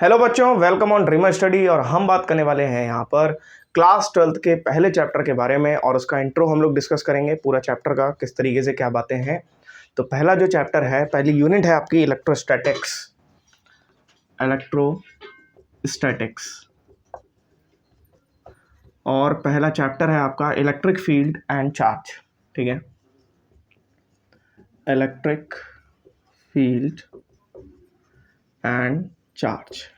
Hello बच्चों, welcome on dreamer study. और हम बात करने वाले हैं यहाँ पर क्लास 12th के पहले चैप्टर के बारे में और उसका इंट्रो हम लोग डिस्कस करेंगे, पूरा चैप्टर का किस तरीके से क्या बातें हैं। तो पहला जो चैप्टर है, पहली यूनिट है आपकी इलेक्ट्रोस्टैटिक्स। और पहला चैप्टर है आपका इलेक्ट्रिक फील्ड एंड चार्ज। ठीक है, इलेक्ट्रिक फील्ड एंड चार्ज।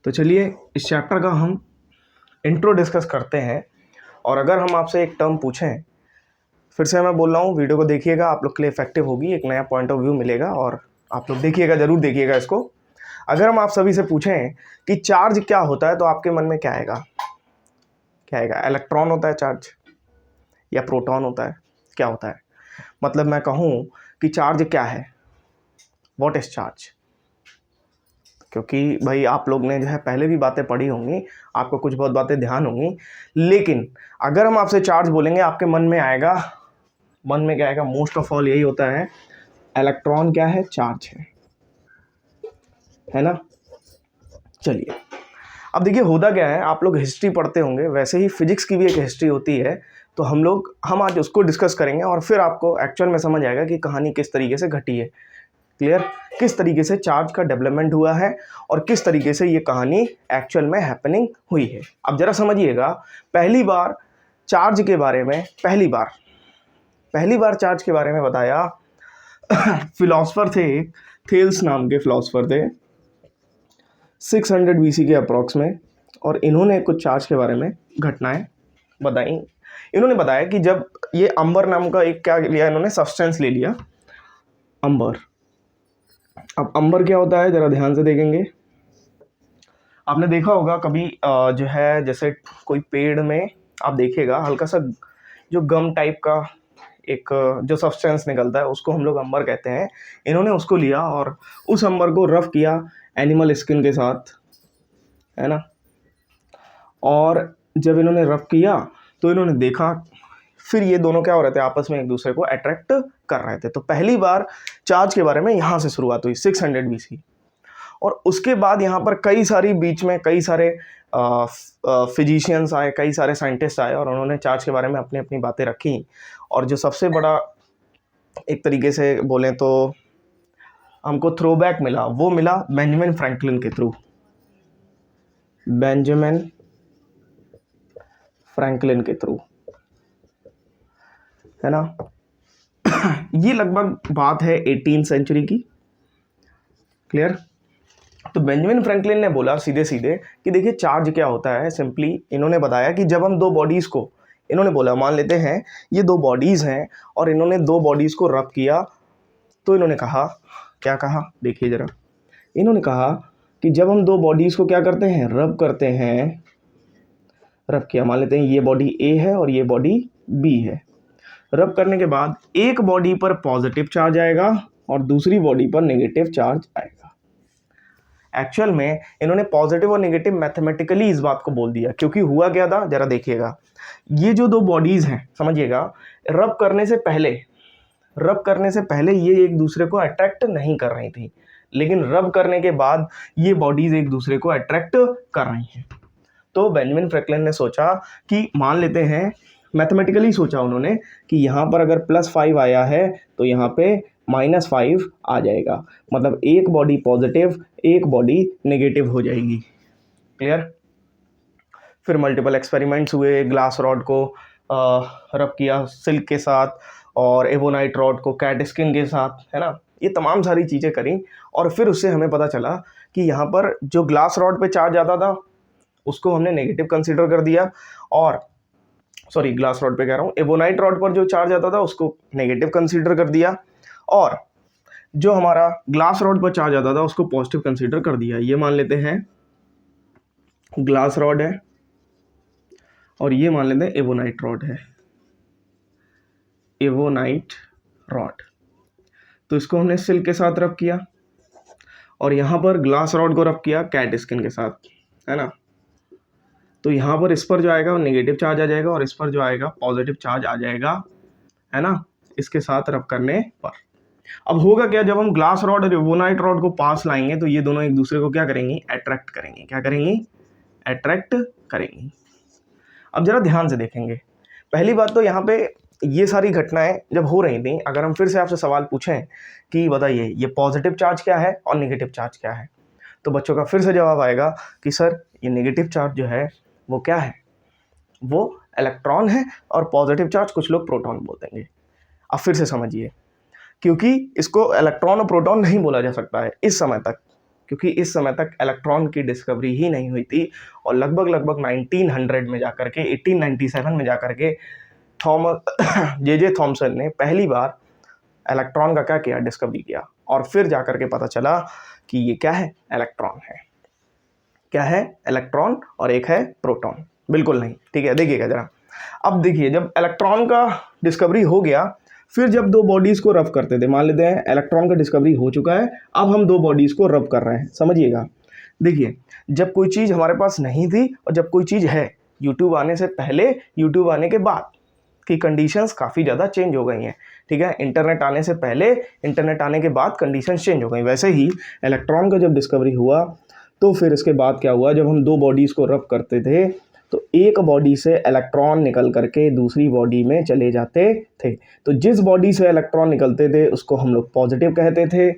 तो चलिए इस चैप्टर का हम इंट्रो डिस्कस करते हैं। और अगर हम आपसे एक टर्म पूछें, फिर से मैं बोल रहा हूँ, वीडियो को देखिएगा, आप लोग के लिए इफेक्टिव होगी, एक नया पॉइंट ऑफ व्यू मिलेगा और आप लोग देखिएगा, ज़रूर देखिएगा इसको। अगर हम आप सभी से पूछें कि चार्ज क्या होता है, तो आपके मन में क्या आएगा? क्या आएगा? इलेक्ट्रॉन होता है चार्ज या प्रोटॉन होता है? क्या होता है? मतलब मैं कहूँ कि चार्ज क्या है, व्हाट इज चार्ज? क्योंकि भाई आप लोग ने जो है पहले भी बातें पढ़ी होंगी, आपको कुछ बहुत बातें ध्यान होंगी, लेकिन अगर हम आपसे चार्ज बोलेंगे, आपके मन में आएगा, मन में क्या आएगा? मोस्ट ऑफ ऑल यही होता है, इलेक्ट्रॉन क्या है? चार्ज है ना। चलिए अब देखिए होता क्या है, आप लोग हिस्ट्री पढ़ते होंगे, वैसे ही फिजिक्स की भी एक हिस्ट्री होती है। तो हम आज उसको डिस्कस करेंगे और फिर आपको एक्चुअल में समझ आएगा कि कहानी किस तरीके से घटी है। क्लियर? किस तरीके से चार्ज का डेवलपमेंट हुआ है और किस तरीके से ये कहानी एक्चुअल में हैपनिंग हुई है। अब जरा समझिएगा, पहली बार चार्ज के बारे में पहली बार चार्ज के बारे में बताया फिलोसफर थे, थेल्स नाम के फिलोसफर थे, 600 BC के अप्रॉक्स में। और इन्होंने कुछ चार्ज के बारे में घटनाएं बताई। इन्होंने बताया कि जब ये अंबर नाम का एक क्या लिया, इन्होंने सब्सटेंस ले लिया, अंबर। अब अंबर क्या होता है, जरा ध्यान से देखेंगे। आपने देखा होगा कभी जो है, जैसे कोई पेड़ में आप देखिएगा हल्का सा जो गम टाइप का एक जो सब्सटेंस निकलता है, उसको हम लोग अंबर कहते हैं। इन्होंने उसको लिया और उस अंबर को रफ किया एनिमल स्किन के साथ, है ना। और जब इन्होंने रफ किया तो इन्होंने देखा, फिर ये दोनों क्या हो रहे थे, आपस में एक दूसरे को अट्रैक्ट कर रहे थे। तो पहली बार चार्ज के बारे में यहाँ से शुरुआत हुई, 600 BC। और उसके बाद यहाँ पर कई सारे फिजिशियंस आए, कई सारे साइंटिस्ट आए और उन्होंने चार्ज के बारे में अपनी अपनी बातें रखी। और जो सबसे बड़ा एक तरीके से बोलें तो हमको थ्रोबैक मिला, वो मिला बेंजामिन फ्रैंकलिन के थ्रू। बेंजामिन फ्रैंकलिन के थ्रू, है ना। ये लगभग बात है 18th सेंचुरी की। क्लियर? तो बेंजामिन फ्रैंकलिन ने बोला सीधे सीधे कि देखिए चार्ज क्या होता है। सिंपली इन्होंने बताया कि जब हम दो बॉडीज़ को, इन्होंने बोला मान लेते हैं ये दो बॉडीज़ हैं और इन्होंने दो बॉडीज़ को रब किया, तो इन्होंने कहा, क्या कहा देखिए ज़रा, इन्होंने कहा कि जब हम दो बॉडीज़ को क्या करते हैं, रब करते हैं, रब किया, मान लेते हैं ये बॉडी ए है और ये बॉडी बी है। रब करने के बाद एक बॉडी पर पॉजिटिव चार्ज आएगा और दूसरी बॉडी पर नेगेटिव चार्ज आएगा। एक्चुअल में इन्होंने पॉजिटिव और नेगेटिव मैथमेटिकली इस बात को बोल दिया, क्योंकि हुआ क्या था, जरा देखिएगा। ये जो दो बॉडीज़ हैं, समझिएगा, रब करने से पहले ये एक दूसरे को अट्रैक्ट नहीं कर रही थी, लेकिन रब करने के बाद ये बॉडीज़ एक दूसरे को अट्रैक्ट कर रही हैं। तो बेंजामिन फ्रैंकलिन ने सोचा कि मान लेते हैं, मैथमेटिकली सोचा उन्होंने कि यहाँ पर अगर +5 आया है तो यहाँ पे -5 आ जाएगा, मतलब एक बॉडी पॉजिटिव एक बॉडी नेगेटिव हो जाएगी। क्लियर? फिर मल्टीपल एक्सपेरिमेंट्स हुए, ग्लास रॉड को रब किया सिल्क के साथ और एवोनाइट रॉड को कैट स्किन के साथ, है ना। ये तमाम सारी चीज़ें करी और फिर उससे हमें पता चला कि यहाँ पर जो ग्लास रॉड पे चार्ज आता था उसको हमने नेगेटिव कंसीडर कर दिया, और सॉरी ग्लास रॉड पे कह रहा हूँ, एवोनाइट रॉड पर जो चार्ज आता था उसको नेगेटिव कंसीडर कर दिया, और जो हमारा ग्लास रॉड पर चार्ज आता था उसको पॉजिटिव कंसीडर कर दिया। ये मान लेते हैं ग्लास रॉड है और ये मान लेते हैं एवोनाइट रॉड है, एवोनाइट रॉड। तो इसको हमने सिल्क के साथ रब किया और यहाँ पर ग्लास रॉड को रब किया कैट स्किन के साथ, है ना। तो यहाँ पर इस पर जो आएगा वो नेगेटिव चार्ज आ जाएगा और इस पर जो आएगा पॉजिटिव चार्ज आ जाएगा, है ना, इसके साथ रब करने पर। अब होगा क्या, जब हम ग्लास रॉड और रिबोनाइट रॉड को पास लाएंगे तो ये दोनों एक दूसरे को क्या करेंगी, अट्रैक्ट करेंगे। क्या करेंगी, अट्रैक्ट करेंगी। अब जरा ध्यान से देखेंगे। पहली बात तो यहाँ पे ये सारी घटनाएं जब हो रही थी, अगर हम फिर से आपसे सवाल पूछें कि बताइए ये पॉजिटिव चार्ज क्या है और नेगेटिव चार्ज क्या है, तो बच्चों का फिर से जवाब आएगा कि सर ये नेगेटिव चार्ज जो है वो क्या है, वो इलेक्ट्रॉन है, और पॉजिटिव चार्ज कुछ लोग प्रोटॉन बोल देंगे। अब फिर से समझिए, क्योंकि इसको इलेक्ट्रॉन और प्रोटॉन नहीं बोला जा सकता है इस समय तक, क्योंकि इस समय तक इलेक्ट्रॉन की डिस्कवरी ही नहीं हुई थी। और लगभग 1900 में जाकर के 1897 में जाकर के थॉमस जे थॉमसन ने पहली बार इलेक्ट्रॉन का क्या किया, डिस्कवरी किया। और फिर जाकर के पता चला कि ये क्या है, इलेक्ट्रॉन है। क्या है, इलेक्ट्रॉन, और एक है प्रोटॉन। बिल्कुल नहीं, ठीक है। देखिएगा जरा, अब देखिए जब इलेक्ट्रॉन का डिस्कवरी हो गया, फिर जब दो बॉडीज को रब करते थे, मान लेते हैं इलेक्ट्रॉन का डिस्कवरी हो चुका है, अब हम दो बॉडीज को रब कर रहे हैं। समझिएगा, देखिए जब कोई चीज़ हमारे पास नहीं थी और जब कोई चीज़ है, यूट्यूब आने से पहले, यूट्यूब आने के बाद की कंडीशंस काफ़ी ज़्यादा चेंज हो गई हैं। ठीक है, इंटरनेट आने से पहले, इंटरनेट आने के बाद कंडीशंस चेंज हो गई। वैसे ही इलेक्ट्रॉन का जब डिस्कवरी हुआ तो फिर इसके बाद क्या हुआ, जब हम दो बॉडीज़ को रब करते थे तो एक बॉडी से इलेक्ट्रॉन निकल करके दूसरी बॉडी में चले जाते थे। तो जिस बॉडी से इलेक्ट्रॉन निकलते थे उसको हम लोग पॉजिटिव कहते थे,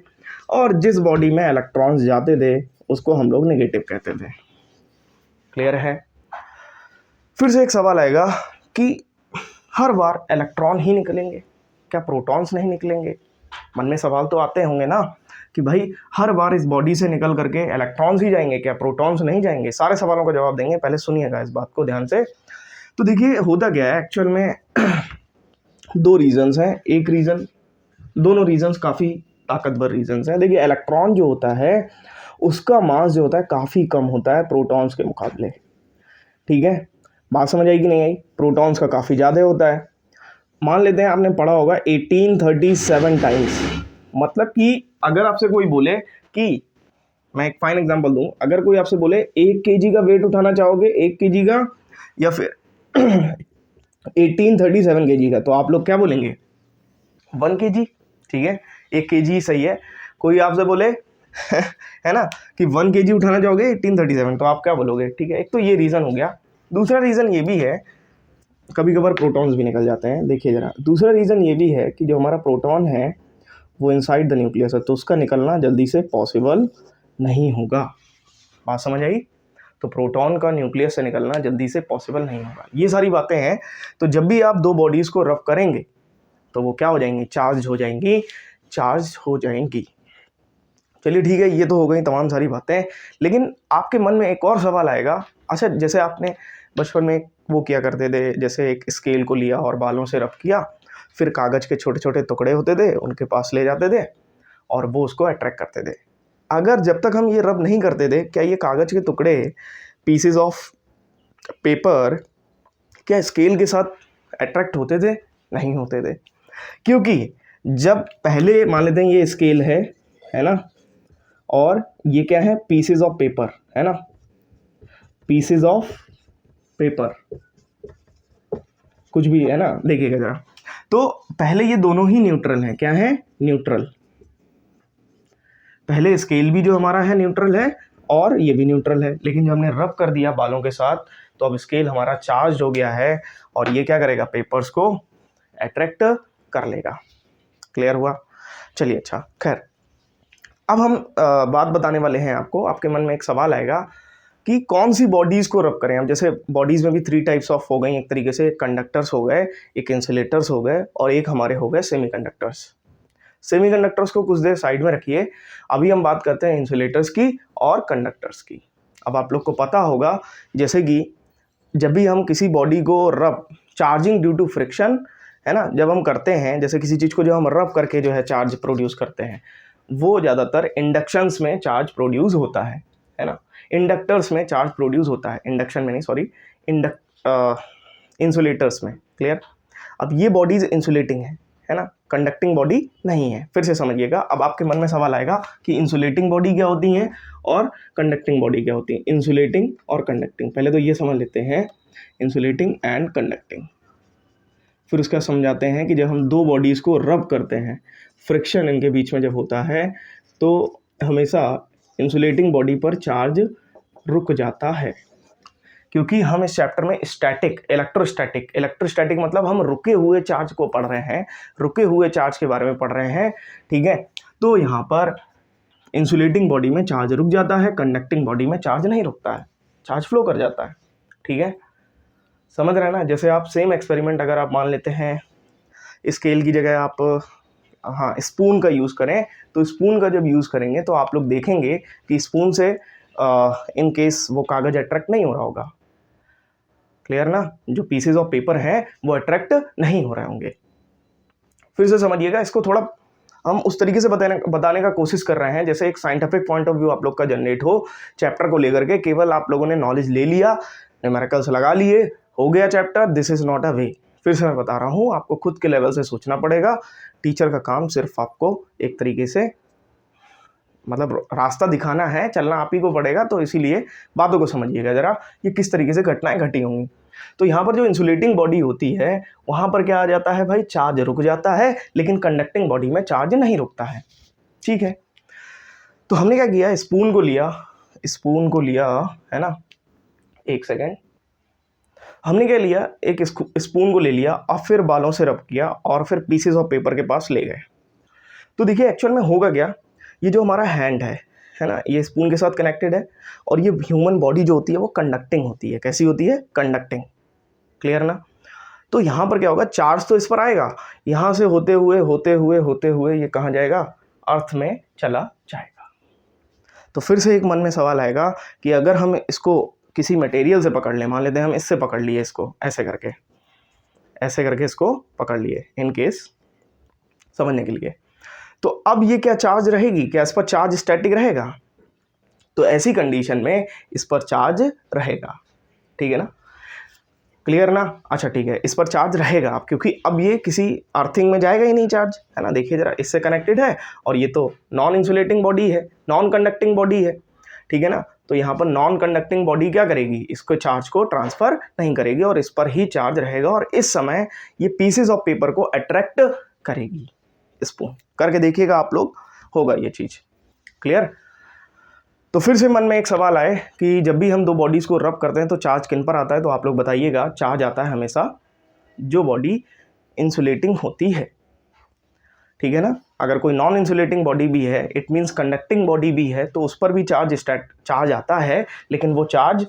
और जिस बॉडी में इलेक्ट्रॉन्स जाते थे उसको हम लोग नेगेटिव कहते थे। क्लियर है। फिर से एक सवाल आएगा कि हर बार इलेक्ट्रॉन ही निकलेंगे, क्या प्रोटॉन्स नहीं निकलेंगे? मन में सवाल तो आते होंगे ना कि भाई हर बार इस बॉडी से निकल करके इलेक्ट्रॉन्स ही जाएंगे, क्या प्रोटॉन्स नहीं जाएंगे? सारे सवालों का जवाब देंगे, पहले सुनिएगा इस बात को ध्यान से। तो देखिए होता क्या है एक्चुअल में, दो रीजंस हैं। एक रीज़न, दोनों रीजंस काफ़ी ताकतवर रीजंस हैं। देखिए इलेक्ट्रॉन जो होता है उसका मास जो होता है काफ़ी कम होता है प्रोटॉन्स के मुकाबले। ठीक है, बात समझ आई कि नहीं आई? प्रोटॉन्स का काफ़ी ज़्यादा होता है। मान लेते हैं आपने पढ़ा होगा 1837 टाइम्स। मतलब कि अगर आपसे कोई बोले कि, मैं एक फाइन एग्जांपल दूं, अगर कोई आपसे बोले 1 kg का वेट उठाना चाहोगे, 1 kg का या फिर 1837 kg का, तो आप लोग क्या बोलेंगे? 1 kg। ठीक है, 1 kg सही है। कोई आपसे बोले है ना कि 1 kg उठाना चाहोगे 1837, तो आप क्या बोलोगे? ठीक है, एक तो ये रीज़न हो गया। दूसरा रीज़न ये भी है, कभी कभार प्रोटॉन्स भी निकल जाते हैं। देखिए ज़रा, दूसरा रीज़न ये भी है कि जो हमारा प्रोटॉन है वो इनसाइड द न्यूक्लियस है, तो उसका निकलना जल्दी से पॉसिबल नहीं होगा। बात समझ आई? तो प्रोटॉन का न्यूक्लियस से निकलना जल्दी से पॉसिबल नहीं होगा। ये सारी बातें हैं। तो जब भी आप दो बॉडीज़ को रब करेंगे तो वो क्या हो जाएंगी? चार्ज हो जाएंगी, चार्ज हो जाएंगी। चलिए ठीक है, ये तो हो गई तमाम सारी बातें। लेकिन आपके मन में एक और सवाल आएगा। अच्छा, जैसे आपने बचपन में वो किया करते थे, जैसे एक स्केल को लिया और बालों से रब किया, फिर कागज़ के छोटे छोटे टुकड़े होते थे, उनके पास ले जाते थे और वो उसको अट्रैक्ट करते थे। अगर जब तक हम ये रब नहीं करते थे, क्या ये कागज़ के टुकड़े, पीसेस ऑफ पेपर, क्या स्केल के साथ अट्रैक्ट होते थे? नहीं होते थे। क्योंकि जब पहले मान लेते हैं ये स्केल है ना, और ये क्या है? पीसेस ऑफ पेपर, है ना, पीसेस ऑफ पेपर, कुछ भी है ना। देखिएगा जरा, तो पहले ये दोनों ही न्यूट्रल हैं। क्या है? न्यूट्रल। पहले स्केल भी जो हमारा है न्यूट्रल है और ये भी न्यूट्रल है। लेकिन जब हमने रब कर दिया बालों के साथ तो अब स्केल हमारा चार्ज हो गया है और ये क्या करेगा? पेपर्स को अट्रैक्ट कर लेगा। क्लियर हुआ? चलिए, अच्छा, खैर अब हम बात बताने वाले हैं आपको। आपके मन में एक सवाल आएगा कि कौन सी बॉडीज़ को रब करें हम। जैसे बॉडीज़ में भी 3 टाइप्स ऑफ हो गई एक तरीके से, कंडक्टर्स हो गए, एक इंसुलेटर्स हो गए, और एक हमारे हो गए सेमीकंडक्टर्स। सेमीकंडक्टर्स को कुछ देर साइड में रखिए, अभी हम बात करते हैं इंसुलेटर्स की और कंडक्टर्स की। अब आप लोग को पता होगा, जैसे कि जब भी हम किसी बॉडी को रब, चार्जिंग ड्यू टू फ्रिक्शन, है ना, जब हम करते हैं, जैसे किसी चीज़ को जो हम रब करके जो है चार्ज प्रोड्यूस करते हैं, वो ज़्यादातर इंडक्शंस में चार्ज प्रोड्यूस होता है ना। इंडक्टर्स में चार्ज प्रोड्यूस होता है, इंडक्शन में नहीं, सॉरी, इंसुलेटर्स में। क्लियर? अब ये बॉडीज इंसुलेटिंग है ना, कंडक्टिंग बॉडी नहीं है। फिर से समझिएगा, अब आपके मन में सवाल आएगा कि इंसुलेटिंग बॉडी क्या होती है और कंडक्टिंग बॉडी क्या होती है। इंसुलेटिंग और कंडक्टिंग, पहले तो ये समझ लेते हैं, इंसुलेटिंग एंड कंडक्टिंग। फिर उसका समझाते हैं कि जब हम दो बॉडीज़ को रब करते हैं, फ्रिक्शन इनके बीच में जब होता है, तो हमेशा इंसुलेटिंग बॉडी पर चार्ज रुक जाता है। क्योंकि हम इस चैप्टर में इलेक्ट्रोस्टैटिक मतलब हम रुके हुए चार्ज को पढ़ रहे हैं, रुके हुए चार्ज के बारे में पढ़ रहे हैं, ठीक है। तो यहाँ पर इंसुलेटिंग बॉडी में चार्ज रुक जाता है, कंडक्टिंग बॉडी में चार्ज नहीं रुकता है, चार्ज फ्लो कर जाता है, ठीक है। समझ रहे हैं ना। जैसे आप सेम एक्सपेरिमेंट अगर आप मान लेते हैं, स्केल की जगह आप स्पून का यूज़ करें, तो स्पून का जब यूज़ करेंगे तो आप लोग देखेंगे कि स्पून से इन केस वो कागज़ अट्रैक्ट नहीं हो रहा होगा। क्लियर ना। जो पीसेज ऑफ पेपर हैं वो अट्रैक्ट नहीं हो रहे होंगे। फिर से समझिएगा, इसको थोड़ा हम उस तरीके से बताने का कोशिश कर रहे हैं जैसे एक साइंटिफिक पॉइंट ऑफ व्यू आप लोग का जनरेट हो चैप्टर को लेकर के। केवल आप लोगों ने नॉलेज ले लिया, न्यूमेरिकल्स लगा लिए, हो गया chapter, this is not a way. फिर से मैं बता रहा हूँ, आपको खुद के लेवल से सोचना पड़ेगा। टीचर का काम सिर्फ आपको एक तरीके से मतलब रास्ता दिखाना है, चलना आप ही को पड़ेगा। तो इसीलिए बातों को समझिएगा ज़रा, ये किस तरीके से घटनाएं घटी होंगी। तो यहाँ पर जो इंसुलेटिंग बॉडी होती है वहाँ पर क्या आ जाता है भाई, चार्ज रुक जाता है, लेकिन कंडक्टिंग बॉडी में चार्ज नहीं रुकता है, ठीक है। तो हमने क्या किया, स्पून को लिया है ना, एक सेकेंड, हमने क्या लिया, एक स्पून को ले लिया और फिर बालों से रब किया और फिर पीसेस ऑफ पेपर के पास ले गए। तो देखिए एक्चुअल में होगा क्या, ये जो हमारा हैंड है ना, ये स्पून के साथ कनेक्टेड है और ये ह्यूमन बॉडी जो होती है वो कंडक्टिंग होती है। कैसी होती है, कंडक्टिंग। क्लियर ना। तो यहाँ पर क्या होगा, चार्ज तो इस पर आएगा, यहाँ से होते हुए ये कहाँ जाएगा, अर्थ में चला जाएगा। तो फिर से एक मन में सवाल आएगा कि अगर हम इसको किसी मटेरियल से पकड़ लें, मान लेते हैं हम इससे पकड़ लिए इसको, ऐसे करके इसको पकड़ लिए इन केस समझने के लिए, तो अब ये क्या चार्ज रहेगी, क्या इस पर चार्ज स्टैटिक रहेगा? तो ऐसी कंडीशन में इस पर चार्ज रहेगा, ठीक है ना। क्लियर ना। अच्छा ठीक है, इस पर चार्ज रहेगा अब, क्योंकि अब ये किसी अर्थिंग में जाएगा ही नहीं चार्ज, है ना। देखिए जरा, इससे कनेक्टेड है और ये तो नॉन इंसुलेटिंग बॉडी है, नॉन कंडक्टिंग बॉडी है, ठीक है ना। तो यहाँ पर नॉन कंडक्टिंग बॉडी क्या करेगी, इसको चार्ज को ट्रांसफर नहीं करेगी और इस पर ही चार्ज रहेगा और इस समय ये पीसेस ऑफ पेपर को अट्रैक्ट करेगी। स्पून करके देखिएगा आप लोग, होगा ये चीज। क्लियर। तो फिर से मन में एक सवाल आए कि जब भी हम दो बॉडीज़ को रब करते हैं तो चार्ज किन पर आता है, तो आप लोग बताइएगा। चार्ज आता है हमेशा जो बॉडी इंसुलेटिंग होती है, ठीक है ना। अगर कोई नॉन इंसुलेटिंग बॉडी भी है, इट मीन्स कंडक्टिंग बॉडी भी है, तो उस पर भी चार्ज आता है, लेकिन वो चार्ज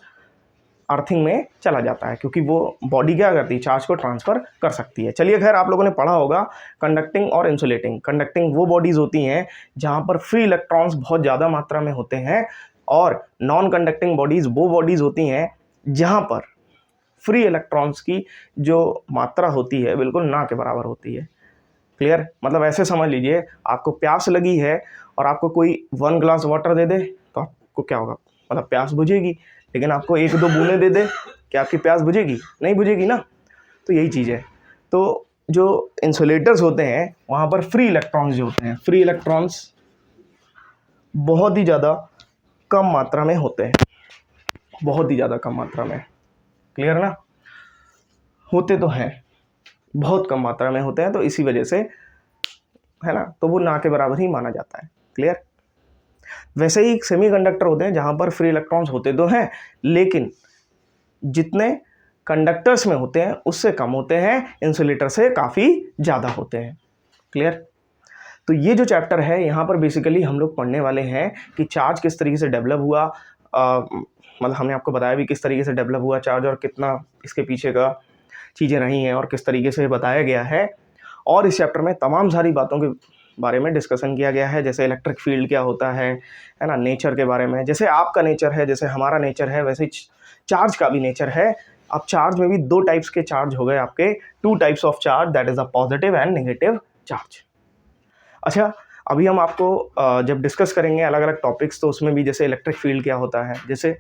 अर्थिंग में चला जाता है, क्योंकि वो बॉडी क्या करती है, चार्ज को ट्रांसफ़र कर सकती है। चलिए खैर, आप लोगों ने पढ़ा होगा कंडक्टिंग और इंसुलेटिंग। कंडक्टिंग वो बॉडीज़ होती हैं जहाँ पर फ्री इलेक्ट्रॉन्स बहुत ज़्यादा मात्रा में होते हैं, और नॉन कंडक्टिंग बॉडीज़ वो बॉडीज़ होती हैं जहाँ पर फ्री इलेक्ट्रॉन्स की जो मात्रा होती है बिल्कुल ना के बराबर होती है। क्लियर। मतलब ऐसे समझ लीजिए, आपको प्यास लगी है और आपको कोई 1 ग्लास वाटर दे दे तो आपको क्या होगा, मतलब प्यास बुझेगी। लेकिन आपको 1-2 बूंदें दे दे, क्या आपकी प्यास बुझेगी? नहीं बुझेगी ना। तो यही चीज़ है। तो जो इंसुलेटर्स होते हैं वहाँ पर फ्री इलेक्ट्रॉन्स जो होते हैं, फ्री इलेक्ट्रॉन्स बहुत ही ज़्यादा कम मात्रा में होते हैं, बहुत ही ज़्यादा कम मात्रा में। क्लियर ना। होते तो हैं, बहुत कम मात्रा में होते हैं, तो इसी वजह से, है ना, तो वो ना के बराबर ही माना जाता है। क्लियर। वैसे ही सेमीकंडक्टर होते हैं जहाँ पर फ्री इलेक्ट्रॉन्स होते तो हैं, लेकिन जितने कंडक्टर्स में होते हैं उससे कम होते हैं, इंसुलेटर से काफ़ी ज़्यादा होते हैं। क्लियर। तो ये जो चैप्टर है यहाँ पर बेसिकली हम लोग पढ़ने वाले हैं कि चार्ज किस तरीके से डेवलप हुआ, मतलब हमने आपको बताया भी किस तरीके से डेवलप हुआ चार्ज और कितना इसके पीछे का चीज़ें रही हैं और किस तरीके से बताया गया है। और इस चैप्टर में तमाम सारी बातों के बारे में डिस्कशन किया गया है, जैसे इलेक्ट्रिक फील्ड क्या होता है ना, नेचर के बारे में। जैसे आपका नेचर है, जैसे हमारा नेचर है, वैसे चार्ज का भी नेचर है। अब चार्ज में भी 2 टाइप्स के चार्ज हो गए आपके, 2 types of charge, that is a positive and negative charge. अच्छा, अभी हम आपको जब डिस्कस करेंगे अलग अलग टॉपिक्स, तो उसमें भी जैसे इलेक्ट्रिक फील्ड क्या होता है, जैसे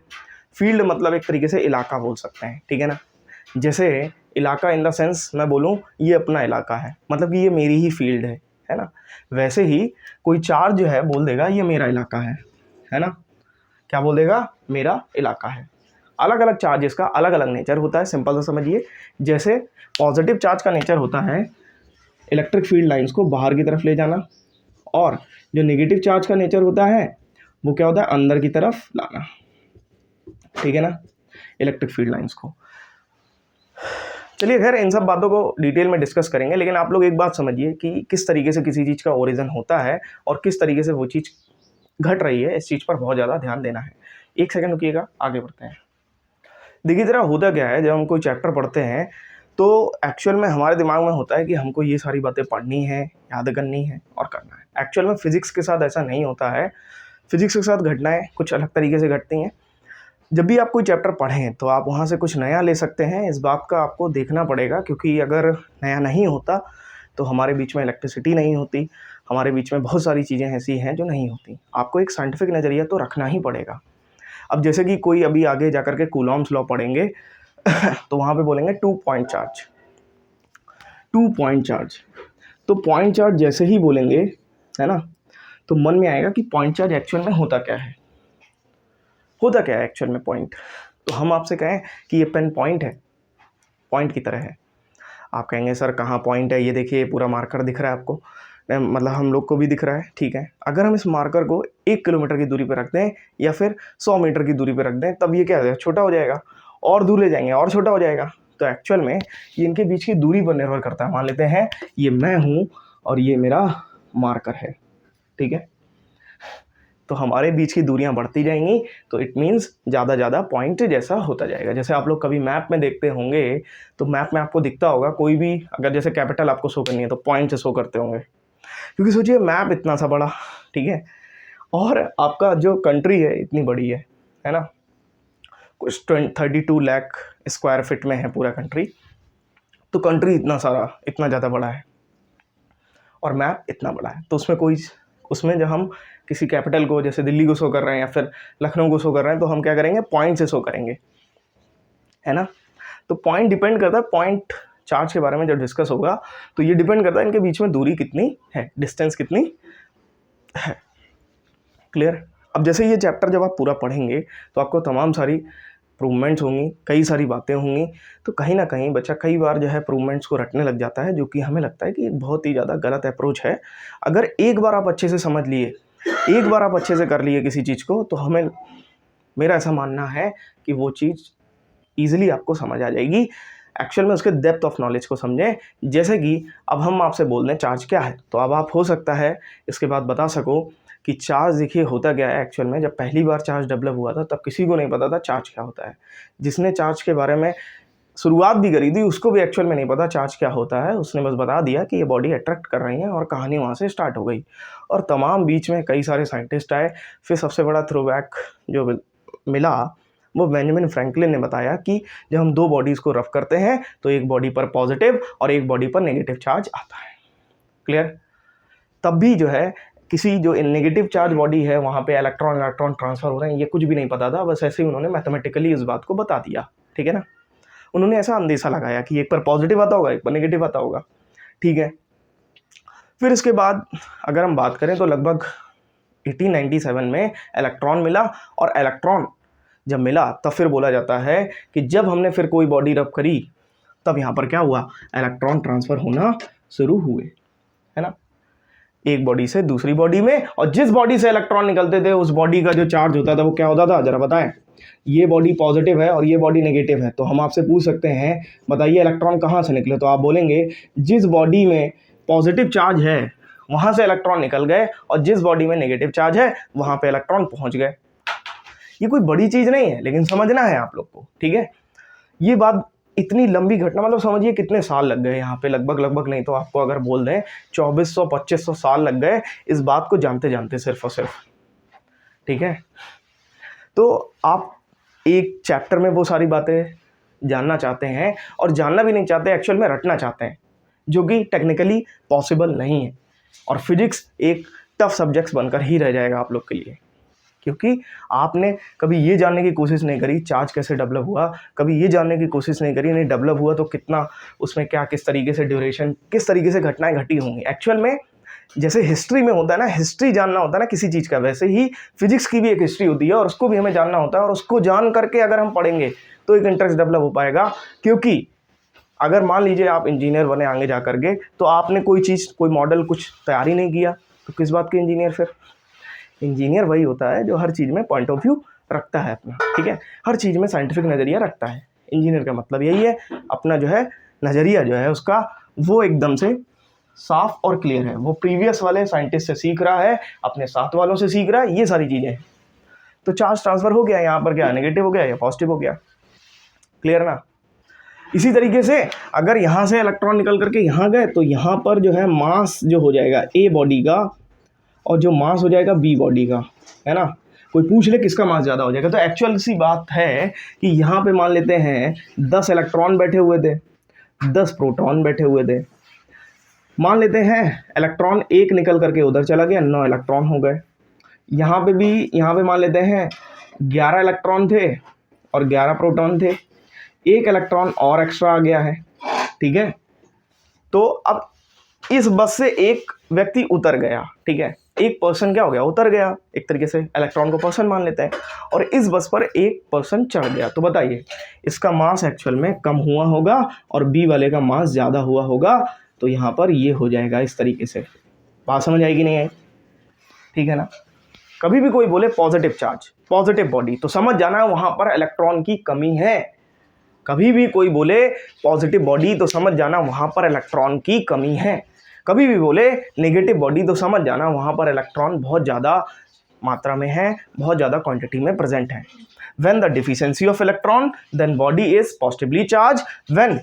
फील्ड मतलब एक तरीके से इलाका बोल सकते हैं, ठीक है ना। जैसे इलाका इन द सेंस मैं बोलूँ ये अपना इलाका है, मतलब कि ये मेरी ही फील्ड है ना। वैसे ही कोई चार्ज जो है बोल देगा ये मेरा इलाका है ना। क्या बोल देगा, मेरा इलाका है। अलग अलग चार्जेस का अलग अलग नेचर होता है। सिंपल सा समझिए, जैसे पॉजिटिव चार्ज का नेचर होता है इलेक्ट्रिक फील्ड लाइंस को बाहर की तरफ ले जाना, और जो नेगेटिव चार्ज का नेचर होता है वो क्या होता है, अंदर की तरफ लाना। ठीक है ना, इलेक्ट्रिक फील्ड लाइंस को। चलिए खैर इन सब बातों को डिटेल में डिस्कस करेंगे, लेकिन आप लोग एक बात समझिए कि किस तरीके से किसी चीज़ का ओरिजिन होता है और किस तरीके से वो चीज़ घट रही है, इस चीज़ पर बहुत ज़्यादा ध्यान देना है। एक सेकंड रुकिएगा, आगे बढ़ते हैं। देखिए जरा होता क्या है, जब हम कोई चैप्टर पढ़ते हैं तो एक्चुअल में हमारे दिमाग में होता है कि हमको ये सारी बातें पढ़नी है, याद करनी है और करना है। एक्चुअल में फिजिक्स के साथ ऐसा नहीं होता है। फिजिक्स के साथ घटनाएं कुछ अलग तरीके से घटती हैं। जब भी आप कोई चैप्टर पढ़ें तो आप वहाँ से कुछ नया ले सकते हैं, इस बात का आपको देखना पड़ेगा, क्योंकि अगर नया नहीं होता तो हमारे बीच में इलेक्ट्रिसिटी नहीं होती, हमारे बीच में बहुत सारी चीज़ें ऐसी हैं जो नहीं होती। आपको एक साइंटिफिक नज़रिया तो रखना ही पड़ेगा। अब जैसे कि कोई अभी आगे जा कर के कूलॉम्स लॉ पढ़ेंगे तो वहाँ पे बोलेंगे 2 पॉइंट चार्ज, 2 पॉइंट चार्ज। तो पॉइंट चार्ज जैसे ही बोलेंगे, है ना, तो मन में आएगा कि पॉइंट चार्ज एक्चुअल में होता क्या है, होता क्या है एक्चुअल में पॉइंट। तो हम आपसे कहें कि ये पेन पॉइंट है, पॉइंट की तरह है, आप कहेंगे सर कहाँ पॉइंट है, ये देखिए पूरा मार्कर दिख रहा है आपको, मतलब हम लोग को भी दिख रहा है। ठीक है, अगर हम इस मार्कर को 1 किलोमीटर की दूरी पर रख दें या फिर 100 मीटर की दूरी पर रख दें, तब ये क्या हो जाएगा, छोटा हो जाएगा, और दूर ले जाएंगे और छोटा हो जाएगा। तो एक्चुअल में ये इनके बीच की दूरी पर निर्भर करता है। मान लेते हैं ये मैं हूँ और ये मेरा मार्कर है। ठीक है, तो हमारे बीच की दूरियां बढ़ती जाएंगी, तो इट मीन्स ज़्यादा पॉइंट जैसा होता जाएगा। जैसे आप लोग कभी मैप में देखते होंगे तो मैप में आपको दिखता होगा, कोई भी अगर जैसे कैपिटल आपको शो करनी है तो पॉइंट से शो करते होंगे, क्योंकि सोचिए मैप इतना सा बड़ा, ठीक है, और आपका जो कंट्री है इतनी बड़ी है ना, कुछ 32 लाख स्क्वायर फीट में है पूरा कंट्री। तो कंट्री इतना सारा, इतना ज़्यादा बड़ा है और मैप इतना बड़ा है, तो उसमें जब हम किसी कैपिटल को जैसे दिल्ली को शो कर रहे हैं या फिर लखनऊ को शो कर रहे हैं, तो हम क्या करेंगे, पॉइंट से शो करेंगे, है ना। तो पॉइंट डिपेंड करता है, पॉइंट चार्ज के बारे में जब डिस्कस होगा तो ये डिपेंड करता है इनके बीच में दूरी कितनी है, डिस्टेंस कितनी है। क्लियर। अब जैसे ये चैप्टर जब आप पूरा पढ़ेंगे तो आपको तमाम सारी प्रूवमेंट्स होंगी, कई सारी बातें होंगी, तो कहीं ना कहीं बच्चा कई बार जो है प्रूवमेंट्स को रटने लग जाता है, जो कि हमें लगता है कि एक बहुत ही ज़्यादा गलत अप्रोच है। अगर एक बार आप अच्छे से समझ लिए, एक बार आप अच्छे से कर लिए किसी चीज़ को, तो हमें, मेरा ऐसा मानना है कि वो चीज़ ईजिली आपको समझ आ जाएगी। एक्चुअल में उसके डेप्थ ऑफ नॉलेज को समझें। जैसे कि अब हम आपसे बोल दें चार्ज क्या है, तो अब आप हो सकता है इसके बाद बता सको कि चार्ज देखिए होता क्या है। एक्चुअल में जब पहली बार चार्ज डेवलप हुआ था तब किसी को नहीं पता था चार्ज क्या होता है। जिसने चार्ज के बारे में शुरुआत भी करी थी उसको भी एक्चुअल में नहीं पता चार्ज क्या होता है, उसने बस बता दिया कि ये बॉडी अट्रैक्ट कर रही है और कहानी वहाँ से स्टार्ट हो गई। और तमाम बीच में कई सारे साइंटिस्ट आए। फिर सबसे बड़ा थ्रोबैक जो मिला वो बेंजामिन फ्रैंकलिन ने बताया कि जब हम 2 बॉडीज़ को रफ करते हैं तो एक बॉडी पर पॉजिटिव और एक बॉडी पर नेगेटिव चार्ज आता है। क्लियर। तब भी जो है किसी जो नेगेटिव चार्ज बॉडी है वहाँ पे इलेक्ट्रॉन ट्रांसफ़र हो रहे हैं, ये कुछ भी नहीं पता था, बस ऐसे ही उन्होंने मैथमेटिकली इस बात को बता दिया। ठीक है ना, उन्होंने ऐसा अंदेशा लगाया कि एक पर पॉजिटिव आता होगा, एक पर नेगेटिव आता होगा। ठीक है। फिर इसके बाद अगर हम बात करें तो लगभग 1897 में इलेक्ट्रॉन मिला, और इलेक्ट्रॉन जब मिला तब फिर बोला जाता है कि जब हमने फिर कोई बॉडी रब करी तब यहाँ पर क्या हुआ, इलेक्ट्रॉन ट्रांसफ़र होना शुरू हुए, है ना, एक बॉडी से दूसरी बॉडी में। और जिस बॉडी से इलेक्ट्रॉन निकलते थे उस बॉडी का जो चार्ज होता था वो क्या होता था, जरा बताएं। ये बॉडी पॉजिटिव है और ये बॉडी नेगेटिव है, तो हम आपसे पूछ सकते हैं बताइए इलेक्ट्रॉन कहाँ से निकले, तो आप बोलेंगे जिस बॉडी में पॉजिटिव चार्ज है वहाँ से इलेक्ट्रॉन निकल गए, और जिस बॉडी में नेगेटिव चार्ज है वहाँ पे इलेक्ट्रॉन पहुँच गए। ये कोई बड़ी चीज़ नहीं है, लेकिन समझना है आप लोग को। ठीक है, ये बात इतनी लंबी घटना, मतलब समझिए कितने साल लग गए यहाँ पे, लगभग नहीं तो आपको अगर बोल दें 2400-2500 साल लग गए इस बात को जानते जानते, सिर्फ और सिर्फ। ठीक है, तो आप एक चैप्टर में वो सारी बातें जानना चाहते हैं, और जानना भी नहीं चाहते, एक्चुअल में रटना चाहते हैं, जो कि टेक्निकली पॉसिबल नहीं है। और फिजिक्स एक टफ सब्जेक्ट बनकर ही रह जाएगा आप लोग के लिए, क्योंकि आपने कभी ये जानने की कोशिश नहीं करी चार्ज कैसे डेवलप हुआ, कभी ये जानने की कोशिश नहीं करी नहीं डेवलप हुआ तो कितना उसमें क्या, किस तरीके से ड्यूरेशन, किस तरीके से घटनाएं घटी होंगी। एक्चुअल में जैसे हिस्ट्री में होता है ना, हिस्ट्री जानना होता है ना किसी चीज़ का, वैसे ही फिजिक्स की भी एक हिस्ट्री होती है और उसको भी हमें जानना होता है, और उसको जान करके अगर हम पढ़ेंगे तो एक इंटरेस्ट डेवलप हो पाएगा। क्योंकि अगर मान लीजिए आप इंजीनियर बने आगे जा करके, तो आपने कोई चीज़, कोई मॉडल कुछ तैयार ही नहीं किया, तो किस बात के इंजीनियर? फिर इंजीनियर वही होता है जो हर चीज़ में पॉइंट ऑफ व्यू रखता है अपना, ठीक है, हर चीज़ में साइंटिफिक नज़रिया रखता है। इंजीनियर का मतलब यही है, अपना जो है नज़रिया जो है उसका वो एकदम से साफ और क्लियर है, वो प्रीवियस वाले साइंटिस्ट से सीख रहा है, अपने साथ वालों से सीख रहा है, ये सारी चीज़ें हैं। तो चार्ज ट्रांसफ़र हो गया, यहाँ पर क्या नेगेटिव हो गया या पॉजिटिव हो गया, क्लियर ना। इसी तरीके से अगर यहाँ से इलेक्ट्रॉन निकल करके यहाँ गए तो यहाँ पर जो है मास जो हो जाएगा ए बॉडी का और जो मास हो जाएगा बी बॉडी का, है ना। कोई पूछ ले किसका मास ज़्यादा हो जाएगा, तो एक्चुअल सी बात है कि यहाँ पे मान लेते हैं 10 इलेक्ट्रॉन बैठे हुए थे, 10 प्रोटॉन बैठे हुए थे। मान लेते हैं इलेक्ट्रॉन एक निकल करके उधर चला गया, 9 इलेक्ट्रॉन हो गए। यहाँ पे भी, यहाँ पे मान लेते हैं 11 इलेक्ट्रॉन थे और 11 प्रोटॉन थे, एक इलेक्ट्रॉन और एक्स्ट्रा आ गया है, ठीक है। तो अब इस बस से एक व्यक्ति उतर गया, ठीक है, एक पर्सन क्या हो गया, उतर गया, एक तरीके से इलेक्ट्रॉन को पर्सन मान लेते हैं, और इस बस पर एक पर्सन चढ़ गया। तो बताइए इसका मास एक्चुअल में कम हुआ होगा और बी वाले का मास ज़्यादा हुआ होगा, तो यहाँ पर ये हो जाएगा इस तरीके से। बात समझ आएगी नहीं है, ठीक है ना। कभी भी कोई बोले पॉजिटिव चार्ज, पॉजिटिव बॉडी, तो समझ जाना वहाँ पर इलेक्ट्रॉन की कमी है। कभी भी कोई बोले पॉजिटिव बॉडी तो समझ जाना वहाँ पर इलेक्ट्रॉन की कमी है। कभी भी बोले नेगेटिव बॉडी तो समझ जाना वहाँ पर इलेक्ट्रॉन बहुत ज़्यादा मात्रा में है, बहुत ज़्यादा क्वांटिटी में प्रेजेंट है। When the deficiency of electron, then body is positively charged. When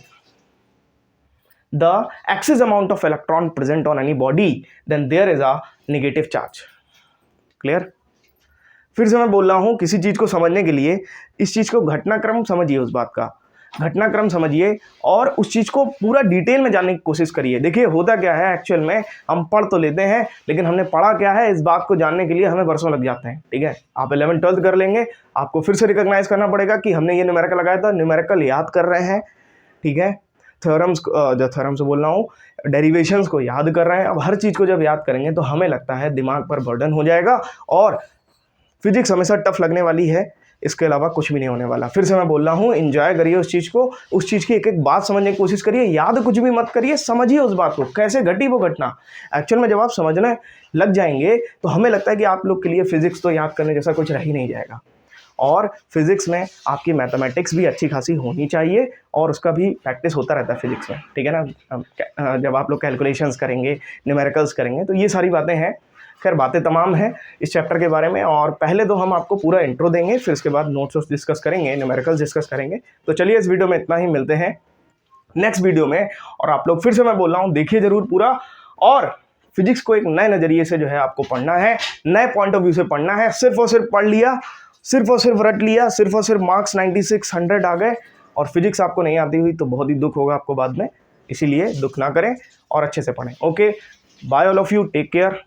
the excess amount of electron present on any body, then there is a negative charge. Clear? फिर से मैं बोल रहा हूँ, किसी चीज़ को समझने के लिए इस चीज़ को घटनाक्रम समझिए, उस बात का घटनाक्रम समझिए और उस चीज़ को पूरा डिटेल में जानने की कोशिश करिए। देखिए होता क्या है एक्चुअल में, हम पढ़ तो लेते हैं लेकिन हमने पढ़ा क्या है, इस बात को जानने के लिए हमें वर्षों लग जाते हैं, ठीक है। आप 11th 12th कर लेंगे, आपको फिर से रिकॉग्नाइज करना पड़ेगा कि हमने ये न्यूमेरिकल लगाया था, न्यूमेरिकल याद कर रहे हैं, ठीक है। थ्योरम्स, जो थ्योरम से बोल रहा हूँ, डेरिवेशंस को याद कर रहे हैं। अब हर चीज़ को जब याद करेंगे तो हमें लगता है दिमाग पर बर्डन हो जाएगा और फिजिक्स हमेशा टफ लगने वाली है, इसके अलावा कुछ भी नहीं होने वाला। फिर से मैं बोल रहा हूँ, एंजॉय करिए उस चीज़ को, उस चीज़ की एक एक बात समझने की कोशिश करिए, याद कुछ भी मत करिए, समझिए उस बात को, कैसे घटी वो घटना। एक्चुअल में जब आप समझने लग जाएंगे तो हमें लगता है कि आप लोग के लिए फिजिक्स तो याद करने जैसा कुछ रह ही नहीं जाएगा। और फिजिक्स में आपकी मैथमेटिक्स भी अच्छी खासी होनी चाहिए और उसका भी प्रैक्टिस होता रहता है फिजिक्स में, ठीक है ना। जब आप लोग कैलकुलेशंस करेंगे, न्यूमेरिकल्स करेंगे, तो ये सारी बातें हैं। खैर बातें तमाम हैं इस चैप्टर के बारे में, और पहले तो हम आपको पूरा इंट्रो देंगे, फिर उसके बाद नोट्स डिस्कस करेंगे, न्यूमेरिकल्स डिस्कस करेंगे। तो चलिए इस वीडियो में इतना ही, मिलते हैं नेक्स्ट वीडियो में। और आप लोग फिर से मैं बोल रहा हूँ, देखिए ज़रूर पूरा, और फिजिक्स को एक नए नज़रिए से जो है आपको पढ़ना है, नए पॉइंट ऑफ व्यू से पढ़ना है। सिर्फ और सिर्फ पढ़ लिया, सिर्फ और सिर्फ रट लिया, सिर्फ और सिर्फ मार्क्स 96 100 आ गए और फिजिक्स आपको नहीं आती हुई तो बहुत ही दुख होगा आपको बाद में। इसीलिए दुख ना करें और अच्छे से पढ़ें। Okay, bye all of you, take care.